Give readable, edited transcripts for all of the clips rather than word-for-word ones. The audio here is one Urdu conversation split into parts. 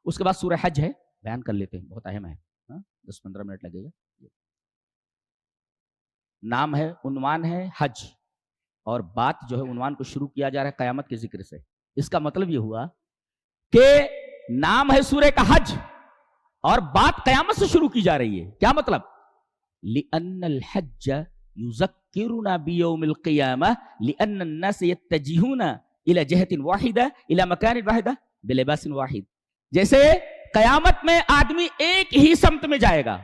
اس کے بعد سورہ حج ہے، بیان کر لیتے ہیں، بہت اہم ہے، 10-15 منٹ لگے گا. نام ہے، عنوان ہے حج، اور بات جو ہے عنوان کو شروع کیا جا رہا ہے قیامت کے ذکر سے. اس کا مطلب یہ ہوا کہ نام ہے سورہ کا حج اور بات قیامت سے شروع کی جا رہی ہے. کیا مطلب؟ لِأَنَّ الْحَجَّ يُذَكِّرُنَا بِيَوْمِ الْقِيَامَةِ لِأَنَّ النَّاسَ يَتَّجِهُونَ إِلَى جِهَةٍ وَاحِدَةٍ إِلَى مَكَانٍ وَاحِدَةٍ بِلِبَاسٍ وَاحِدٍ. جیسے قیامت میں آدمی ایک ہی سمت میں جائے گا،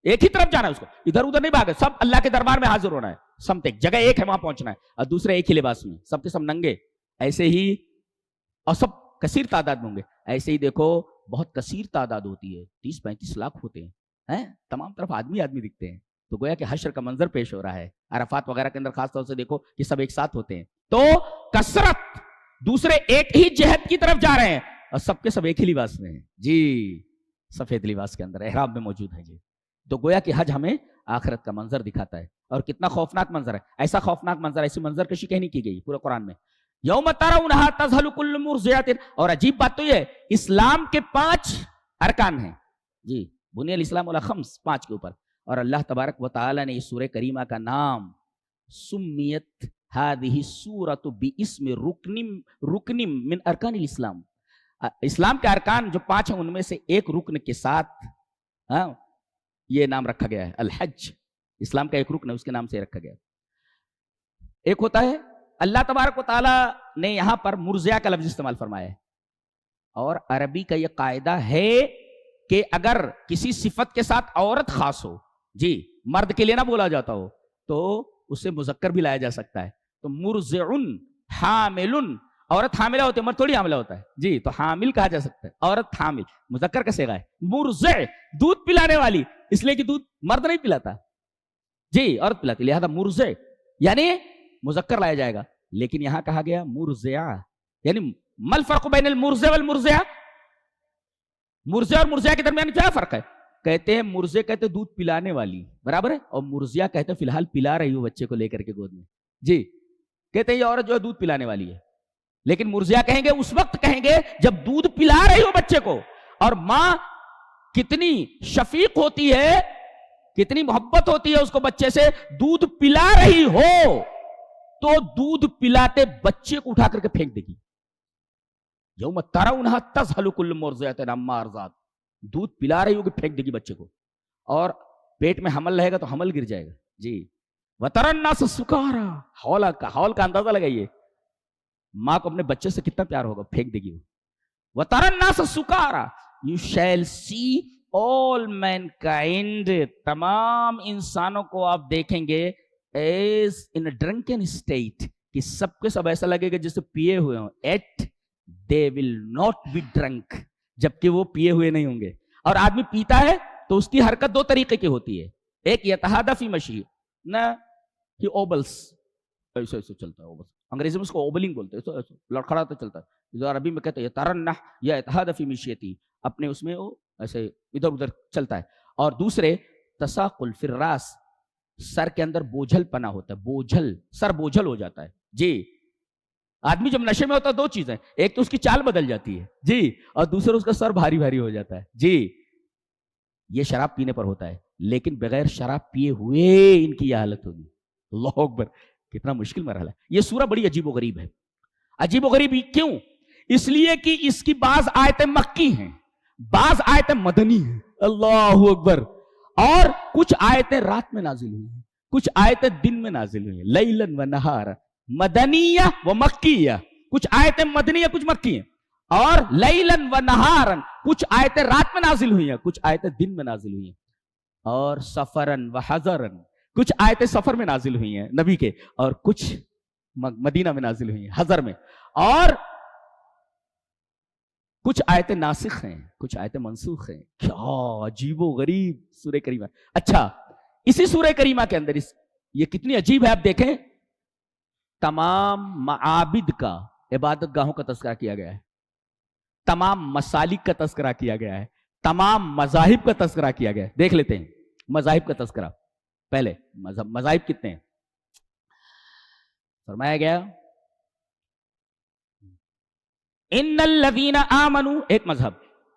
ایک ہی طرف جانا ہے اس کو، ادھر ادھر نہیں بھاگے، سب اللہ کے دربار میں حاضر ہونا ہے. سمت ایک جگہ ایک ہے، وہاں پہنچنا ہے، اور دوسرے ایک ہی لباس میں، سب کے سب ننگے. ایسے ہی، اور سب کثیر تعداد میں ہوں گے. ایسے ہی دیکھو بہت کثیر تعداد ہوتی ہے، 30-35 لاکھ ہوتے ہیں، تمام طرف آدمی آدمی دکھتے ہیں. تو گویا کہ حشر کا منظر پیش ہو رہا ہے. عرفات وغیرہ کے اندر خاص طور سے دیکھو کہ سب ایک ساتھ ہوتے ہیں. تو کثرت، دوسرے ایک ہی جہت کی طرف جا رہے ہیں اور سب کے سب ایک ہی لباس میں ہیں جی، سفید لباس کے اندر احرام میں موجود ہیں جی. تو گویا کہ حج ہمیں آخرت کا منظر دکھاتا ہے، اور کتنا خوفناک منظر ہے. ایسا خوفناک منظر، ایسی منظر کشی کہنی کی گئی پورے قرآن میں. یوم ترونھا تذہل کل مرضعۃ. اور عجیب بات تو یہ، اسلام کے 5 ارکان ہیں جی، بنی الاسلام علی خمس، 5 کے اوپر. اور اللہ تبارک و تعالی نے اس سورہ کریمہ کا نام سمیت هذه السورۃ باسم رکن من ارکان الاسلام. اسلام کے ارکان جو 5 ہیں ان میں سے ایک رکن کے ساتھ یہ نام رکھا گیا ہے، الحج. اسلام کا ایک رکن ہے، اس کے نام سے رکھا گیا. ایک ہوتا ہے، اللہ تبارک و تعالی نے یہاں پر مرضعہ کا لفظ استعمال فرمایا ہے. اور عربی کا یہ قاعدہ ہے کہ اگر کسی صفت کے ساتھ عورت خاص ہو جی، مرد کے لیے نہ بولا جاتا ہو، تو اسے مذکر بھی لایا جا سکتا ہے. تو مرضعن، حاملن، عورت حاملہ ہوتی ہے، مرد تھوڑی حاملہ ہوتا ہے جی، تو حامل کہا جا سکتا ہے. عورت حامل مذکر کا صیغہ ہے. مرضع، دودھ پلانے والی، اس لیے کہ دودھ مرد نہیں پلاتا جی، عورت پلاتی، لہذا مرضع یعنی مذکر لایا جائے گا. لیکن یہاں کہا گیا مرضعہ، یعنی مل فرق بین المرضع والمرضعہ؟ مرضع اور مرضعہ کے درمیان کیا فرق ہے؟ کہتے ہیں مرضع کہتے ہیں دودھ پلانے والی، برابر ہے، اور مرضعہ کہتے ہیں فی الحال پلا رہی ہو بچے کو لے کر کے گود میں جی. کہتے ہیں یہ عورت جو ہے دودھ پلانے والی ہے. لیکن مرضعہ کہیں گے اس وقت کہیں گے جب دودھ پلا رہی ہو بچے کو. اور ماں کتنی شفیق ہوتی ہے، کتنی محبت ہوتی ہے اس کو بچے سے، دودھ پلا رہی ہو تو دودھ پلاتے بچے کو اٹھا کر کے پھینک دے گی. یوم ترونھا تذہل کل مرضعۃ عما ارضعت. دودھ پلا رہی ہوگی، پھینک دے گی بچے کو. اور پیٹ میں حمل رہے گا تو حمل گر جائے گا جی. وتری الناس سکارا، ہول کا اندازہ لگائیے، ماں کو اپنے بچے سے کتنا پیار ہوگا، پھینک دے گی وہ. وتری الناس سکارا، you shall see all mankind، تمام انسانوں کو آپ دیکھیں گے as in a drunken state، کہ سب کے سب ایسا لگے گا جیسے پیے ہوئے ہوں. Yet they will not be drunk، جبکہ وہ پیے ہوئے نہیں ہوں گے. اور آدمی پیتا ہے تو اس کی حرکت 2 طریقے کی ہوتی ہے. ایک یتحادث فی مشی، نہ ہی اوبلس، ایسے ایسے چلتا ہے. اوبلس انگریزی میں اس کو اوبلنگ بولتے ہیں، لڑکھڑاتا چلتا ہے. عربی میں کہتے ہیں یترنح یا یتحادث فی مشیتی، اپنے اس میں وہ ایسے ادھر ادھر چلتا ہے. اور دوسرے تساقل فی الراس، سر کے اندر بوجھل پنا ہوتا ہے، بوجھل، سر بوجھل ہو جاتا ہے جی. آدمی جب نشے میں ہوتا ہے 2 چیزیں، ایک تو اس کی چال بدل جاتی ہے جی، اور دوسرا اس کا سر بھاری بھاری ہو جاتا ہے جی. یہ شراب پینے پر ہوتا ہے، لیکن بغیر شراب پیے ہوئے ان کی یہ حالت ہوگی. اللہ اکبر، کتنا مشکل مرحلہ ہے. یہ سورہ بڑی عجیب و غریب ہے. عجیب و غریب کیوں؟ اس لیے کہ اس کی بعض آیتیں مکی ہیں، بعض آیتیں مدنی ہیں. اللہ اکبر. اور کچھ آیتیں رات میں نازل ہوئی ہیں، کچھ آیتیں دن میں نازل ہوئی ہیں. لیلن و نہارا، مدنیہ و مکیہ. کچھ آیتیں مدنیہ، کچھ مکی ہیں. اور لیلن و نہارن، کچھ آیتیں رات میں نازل ہوئی ہیں، کچھ آیتیں دن میں نازل ہوئی ہیں. اور سفرن و حضرن، کچھ آیتیں سفر میں نازل ہوئی ہیں نبی کے، اور کچھ مدینہ میں نازل ہوئی ہیں، حضر میں. اور کچھ آیتیں ناسخ ہیں، کچھ آیتیں منسوخ ہیں. کیا عجیب و غریب سورہ کریمہ. اچھا، اسی سورہ کریمہ کے اندر یہ کتنی عجیب ہے، آپ دیکھیں، تمام معابد کا، عبادت گاہوں کا تذکرہ کیا گیا ہے، تمام مسالک کا تذکرہ کیا گیا ہے، تمام مذاہب کا تذکرہ کیا گیا ہے. دیکھ لیتے ہیں مذاہب کا تذکرہ. پہلے مذاہب کتنے ہیں؟ فرمایا گیا ان الذین آمنوا، ایک مذہب،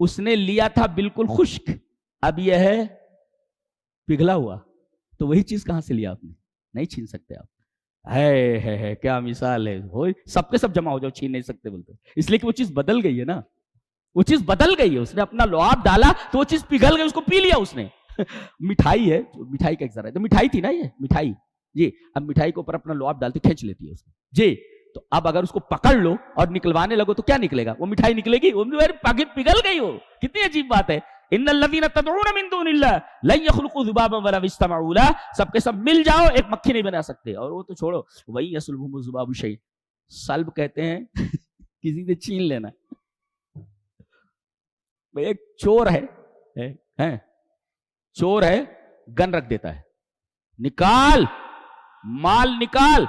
اس نے لیا تھا بالکل خشک، اب یہ ہے پگھلا ہوا، تو وہی چیز کہاں سے لیا آپ نے؟ نہیں چھین سکتے آپ. ہے کیا مثال ہے، سب کے سب جمع ہو جاؤ، چھین نہیں سکتے بولتے، اس لیے کہ وہ چیز بدل گئی ہے نا، وہ چیز بدل گئی ہے. اس نے اپنا لعاب ڈالا تو وہ چیز پگھل گئی، اس کو پی لیا اس نے. مٹھائی ہے، مٹھائی کا ایک ذرا ہے، تو مٹھائی تھی نا یہ مٹھائی جی، اب مٹھائی کے اوپر اپنا لعاب ڈالتی کھینچ لیتی ہے اس کو جی. تو اب اگر اس کو پکڑ لو اور نکلوانے لگو تو کیا نکلے گا؟ وہ مٹھائی نکلے گی، وہ پگھل گئی. ہو کتنی عجیب بات ہے. ان الذین تدعون من دون اللہ لن یخلقوا ذبابا ولو اجتمعوا له، سب کے سب مل جاؤ ایک مکھی نہیں بنا سکتے. اور وہ تو چھوڑو، وہی یسلبهم الذباب شیء، سلب کہتے ہیں کسی سے چھین لینا. ایک چور ہے چور ہے، گن رکھ دیتا ہے، نکال مال نکال،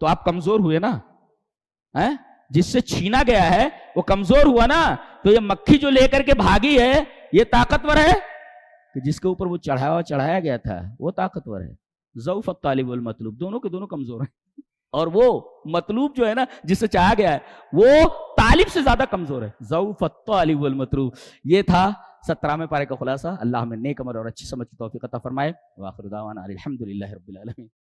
تو آپ کمزور ہوئے نا. جس سے چھینا گیا ہے وہ کمزور ہوا نا. تو یہ مکھی جو لے کر کے بھاگی ہے یہ طاقتور ہے کہ جس کے اوپر وہ چڑھایا گیا تھا وہ طاقتور ہے. ضعف الطالب والمطلوب، دونوں کے دونوں کمزور ہیں. اور وہ مطلوب جو ہے نا جس سے چاہا گیا ہے وہ طالب سے زیادہ کمزور ہے. ضعف الطالب والمطلوب. یہ تھا 17ویں پارے کا خلاصہ. اللہ ہمیں نیک عمل اور اچھی سمجھ کی توفیق عطا فرمائے. وآخر دعوانا الحمدللہ رب العالمین.